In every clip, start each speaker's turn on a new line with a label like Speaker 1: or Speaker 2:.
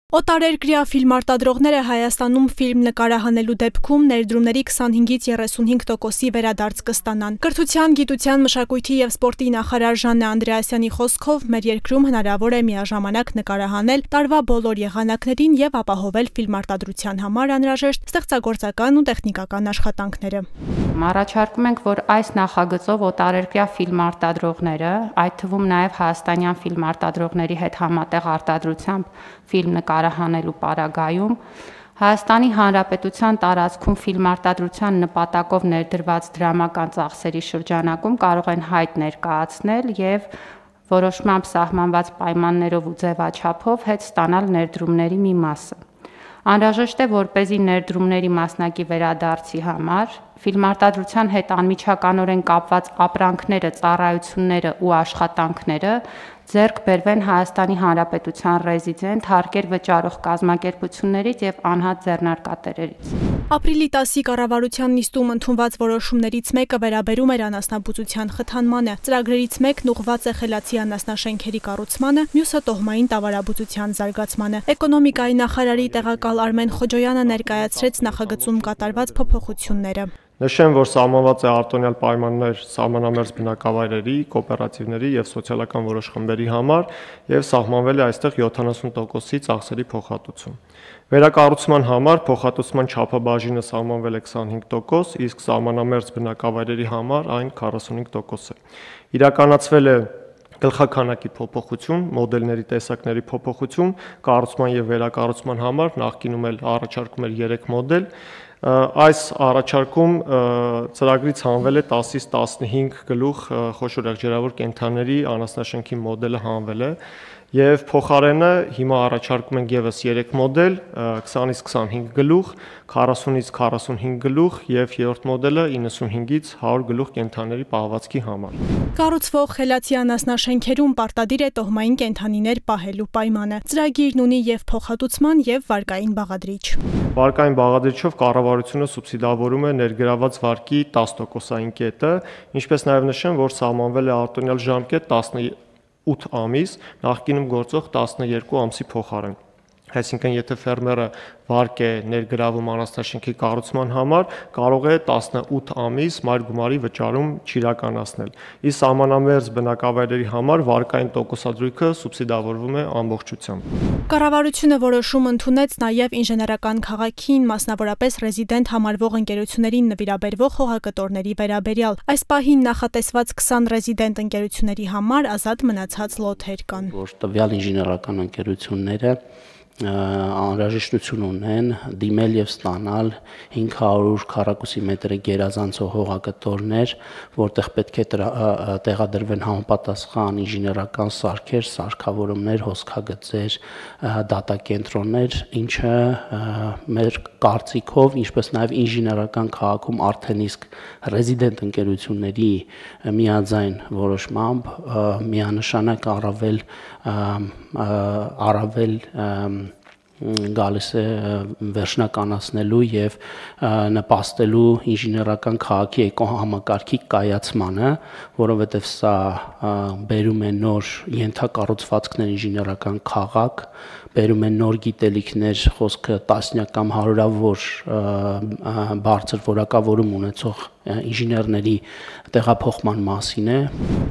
Speaker 1: Օտարերկրյա ֆիլմարտադրողները Հայաստանում ֆիլմ նկարահանելու դեպքում ներդրումների 25-ից 35%-ի վերադարձ կստանան։ Կրթության, գիտության, մշակույթի և սպորտի նախարար Ժաննե Անդրեասյանի խոսքով մեր երկրում հնարավոր է միաժամանակ նկարահանել տարվա բոլոր եղանակներին և ապահովել ֆիլմարտադրության համար անհրաժեշտ ստեղծագործական ու տեխնիկական աշխատանքները։
Speaker 2: Առաջարկում ենք, որ այս նախագծով օտարերկրյա ֆիլմարտադրողները, այդ թվում նաև հայաստանյան ֆիլմարտադրողների հետ համատեղ արտադրությամբ ֆիլմ նկարահանելու պարագայում Հայաստանի Հանրապետության տարածքում ֆիլմարտադրության նպատակով ներդրված դրամական ծախսերի շրջանակում կարող են հայտ ներկայացնել և որոշմամբ սահմանված պայմաններով ու ձևաչափով հետ ստանալ ներդրումների մի մասը։ Անհրաժեշտ է, որպեսզի ներդրումների մասնակի վերադարձի համար ֆիլմարտադրության հետ անմիջականորեն կապված ապրանքները, ծառայությունները ու աշխատանքները ձեռք բերվեն Հայաստանի Հանրապետության ռեզիդենտ, հարկեր վճարող կազմակերպություններից և անհատ ձեռնարկատերերից։
Speaker 1: Ապրիլի 10-ի կառավարության նիստում ընդունված որոշումներից մեկը վերաբերում էր անասնաբուծության խթանմանը, ծրագրերից մեկն ուղղված է խելացի անասնաշենքերի կառուցմանը, մյուսը տոհմային տավարաբուծության զարգացմանը։ Էկոնոմիկայի նախարարի տեղակալ Արմեն Խոջոյանը ներկայացրեց նախագծում կատարված փոփոխությունները։
Speaker 3: Նշեմ, որ սահմանված է արտոնյալ պայմաններ սահմանամերձ բնակավայրերի, կոոպերատիվների և սոցիալական որոշ խմբերի համար և սահմանվել է այստեղ 70%-ի ծախսերի փոխհատուցում։ Վերակառուցման համար փոխհատուցման չափաբաժինը սահմանվել է 25%, իսկ սահմանամերձ բնակավայրերի համար այն 45% է։ Իրականացվել է գլխաքանակի փոփոխություն, մոդելների տեսակների փոփոխություն, կառուցման և վերակառուցման համար նախկինում էլ առաջարկում էր 3 մոդել։ Այս առաջարկում ծրագրից հանվել է 10-ից 15 գլուխ խոշոր եղջերավոր կենդանիների անասնաշենքի մոդելը հանվել է և փոխարենը հիմա առաջարկում ենք ևս 3 մոդել, 20-ից 25 գլուխ, 40-ից 45 գլուխ և երրորդ մոդելը 95-ից 100 գլուխ կենդանիների պահվածքի համար։
Speaker 1: Կառուցվող խելացի անասնաշենքերում պարտադիր է տոհմային կենդանիներ պահելու պայմանը։ Ծրագիրն ունի և փոխհատուցման և վարկային բաղադրիչ։
Speaker 3: Վարկային բաղադրիչով կառավարությունը սուբսիդավորում է ներգրաված վարկի 10%-ային կետը, ինչպես նաև նշեմ, որ սահմանվել է արտոնյալ ժամկետ 18 ամիս, նախկինում գործող 12 ամսի փոխարեն։ Այսինքն, եթե ֆերմերը վարկ է ներգրավում անասնաշենքի կառուցման համար, կարող է 18 ամիս մայր գումարի վճարում չիրականացնել։ Իսկ սահմանամերձ բնակավայրերի համար վարկային տոկոսադրույքը սուբսիդավորվում է ամբողջությամբ։
Speaker 1: Կառավարությունը որոշում ընդունեց նաև ինժեներական քաղաքին, մասնավորապես ռեզիդենտ համարվող ընկերություններին նվիրաբերվող հողակտորների վերաբերյալ։ Այս պահին նախատեսված 20 ռեզիդենտ ընկերությունների համար ազատ մնացած լոթեր կան։
Speaker 4: Որ տվյալ ինժեներական ընկերությունները անհրաժեշտություն ունեն դիմել և ստանալ 500 քառակուսի մետր գերազանցող հողակտորներ, որտեղ պետք է տեղադրվեն համապատասխան ինժեներական սարքեր, սարքավորումներ, հոսքագծեր, դատակենտրոններ, ինչը մեր կարծիքով, ինչպես նաև ինժեներական քաղաքում արդեն իսկ ռեզիդենտ ընկերությունների միաձայն որոշմամբ միանշանակ առավել գալիս է վերջնականացնելու և նպաստելու ինժեներական քաղաքի էկոհամակարգի կայացմանը, որովհետև սա բերում է նոր ենթակառուցվածքներ, ինժեներական քաղաք, բերում է նոր գիտելիքներ, խոսքը տասնյակ կամ հարյուրավոր բարձր որակավորում ունեցող ինժեներների տեղափոխման մասին է։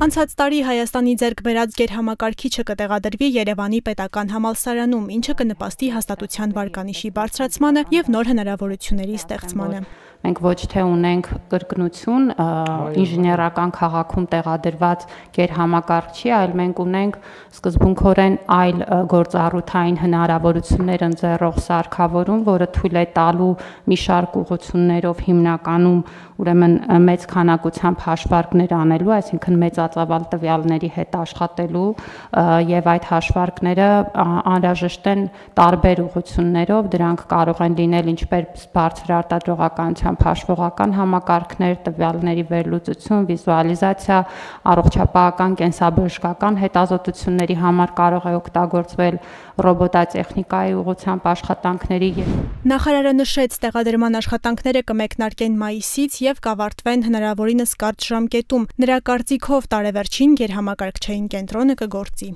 Speaker 1: Անցած տարի Հայաստանի ձեռք բերած գերհամակարգիչը կտեղադրվի Երևանի պետական համալսարանում, ինչը կնպաստի հաստատության վարկանիշի բարձրացմանը և նոր հնարավորությունների ստեղծմանը։
Speaker 2: Մենք ոչ թե ունենք կրկնություն ինժեներական քաղաքում տեղադրված գերհամակարգչի, այլ մենք ունենք սկզբունքորեն այլ գործառութային հնարավորություններ ընձեռող սարքավորում, որը թույլ է տալու մի շարք ուղղություններով հիմնականում ուրեմն մեծ քանակությամբ հաշվարկներ անելու, այսինքն մեծածավալ տվյալների հետ աշխատելու և այդ հաշվարկները անհրաժեշտ են տարբեր ուղղություններով, դրանք կարող են լինել ինչպես բարձր արտադրողականությամբ հաշվողական համակարգներ, տվյալների վերլուծություն, վիզուալիզացիա, առողջապահական, կենսաբժշկական հետազոտությունների համար կարող է օգտագործվել ռոբոտատեխնիկայի ուղղությամբ աշխատանքների։
Speaker 1: Նախարարը նշեց, տեղադրման աշխատանքները կմեկնարկեն մայիսից և կավարտվեն հնարավորինս կարճ ժամկետում։ Նրա կարծիքով տարեվերջին գերհամակարգչային կենտրոնը կգործի։